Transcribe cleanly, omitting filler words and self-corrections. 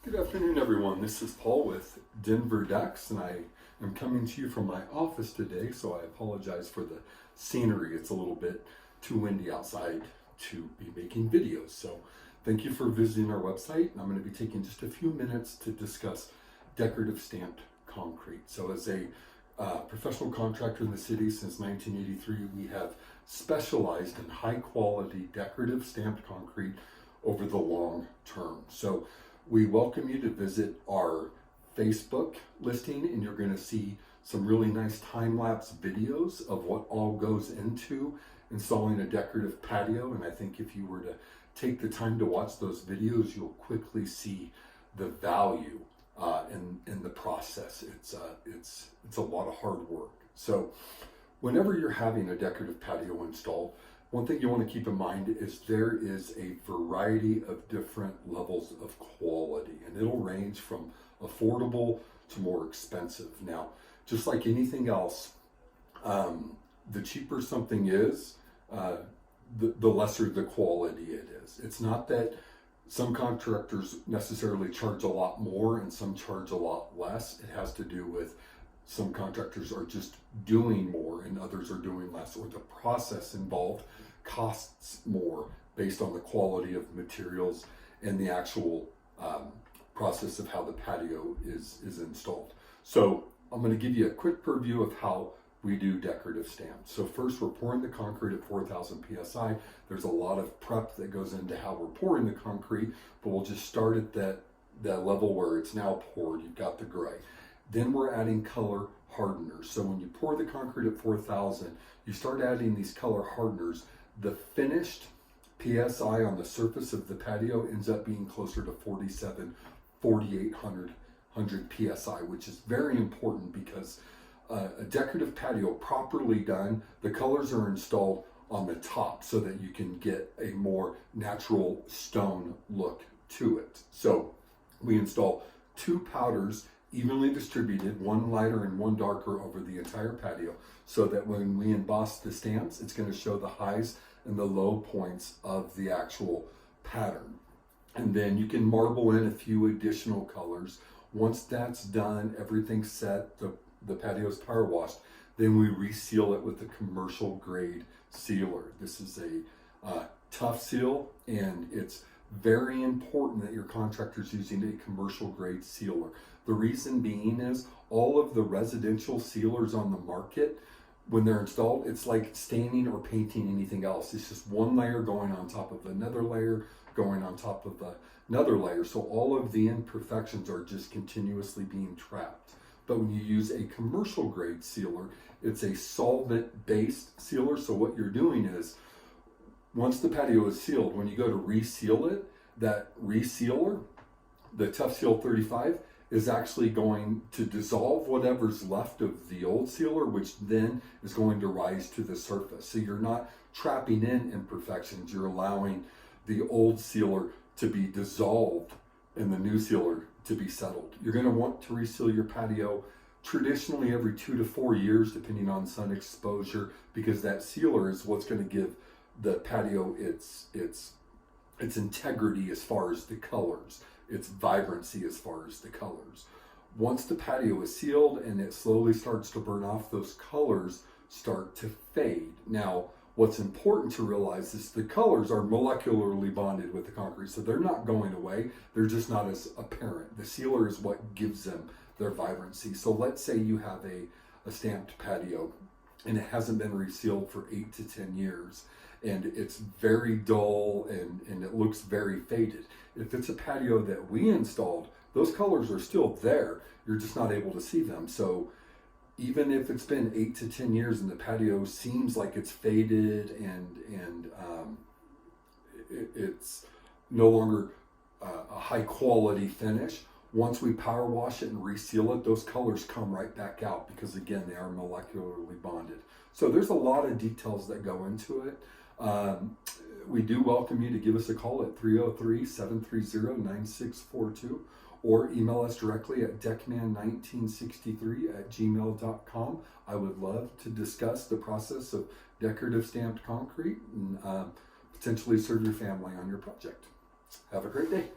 Good afternoon, everyone. This is Paul with Denver Decks, and I am coming to you from my office today, so I apologize for the scenery. It's a little bit too windy outside to be making videos. So thank you for visiting our website. I'm going to be taking just a few minutes to discuss decorative stamped concrete. So as a professional contractor in the city since 1983, we have specialized in high quality decorative stamped concrete over the long term. So we welcome you to visit our Facebook listing, and you're going to see some really nice time-lapse videos of what all goes into installing a decorative patio. And I think if you were to take the time to watch those videos, you'll quickly see the value in the process. It's a lot of hard work. So whenever you're having a decorative patio installed, one thing you want to keep in mind is there is a variety of different levels of quality, and it'll range from affordable to more expensive. Now, just like anything else, the cheaper something is, the lesser the quality it is. It's not that some contractors necessarily charge a lot more and some charge a lot less. It has to do with some contractors are just doing more and others are doing less, or the process involved costs more based on the quality of materials and the actual process of how the patio is installed. So I'm going to give you a quick preview of how we do decorative stamps. So first, we're pouring the concrete at 4,000 psi. There's a lot of prep that goes into how we're pouring the concrete, but we'll just start at that level where it's now poured. You've got the gray. Then we're adding color hardeners. So when you pour the concrete at 4,000, you start adding these color hardeners. The finished PSI on the surface of the patio ends up being closer to 4,800 PSI, which is very important because a decorative patio properly done, the colors are installed on the top so that you can get a more natural stone look to it. So we install 2 powders evenly distributed, one lighter and one darker over the entire patio, so that when we emboss the stamps, it's going to show the highs and the low points of the actual pattern. And then you can marble in a few additional colors. Once that's done, everything's set, the patio is power washed, then we reseal it with a commercial grade sealer. This is a tough seal, and it's very important that your contractor's using a commercial grade sealer. The reason being is all of the residential sealers on the market, when they're installed, it's like staining or painting anything else. It's just one layer going on top of another layer, going on top of another layer. So all of the imperfections are just continuously being trapped. But when you use a commercial grade sealer, it's a solvent-based sealer. So what you're doing is, once the patio is sealed, when you go to reseal it, that resealer, the Tough Seal 35, is actually going to dissolve whatever's left of the old sealer, which then is going to rise to the surface. So you're not trapping in imperfections, you're allowing the old sealer to be dissolved and the new sealer to be settled. You're going to want to reseal your patio traditionally every 2 to 4 years, depending on sun exposure, because that sealer is what's going to give the patio its integrity as far as the colors, its vibrancy as far as the colors. Once the patio is sealed and it slowly starts to burn off, those colors start to fade. Now, what's important to realize is the colors are molecularly bonded with the concrete, so they're not going away, they're just not as apparent. The sealer is what gives them their vibrancy. So let's say you have a stamped patio and it hasn't been resealed for 8 to 10 years, and it's very dull and it looks very faded. If it's a patio that we installed, those colors are still there, you're just not able to see them. So even if it's been 8 to 10 years and the patio seems like it's faded and it's no longer a high quality finish, once we power wash it and reseal it, those colors come right back out because, again, they are molecularly bonded. So there's a lot of details that go into it. We do welcome you to give us a call at 303-730-9642 or email us directly at deckman1963@gmail.com. I would love to discuss the process of decorative stamped concrete and potentially serve your family on your project. Have a great day.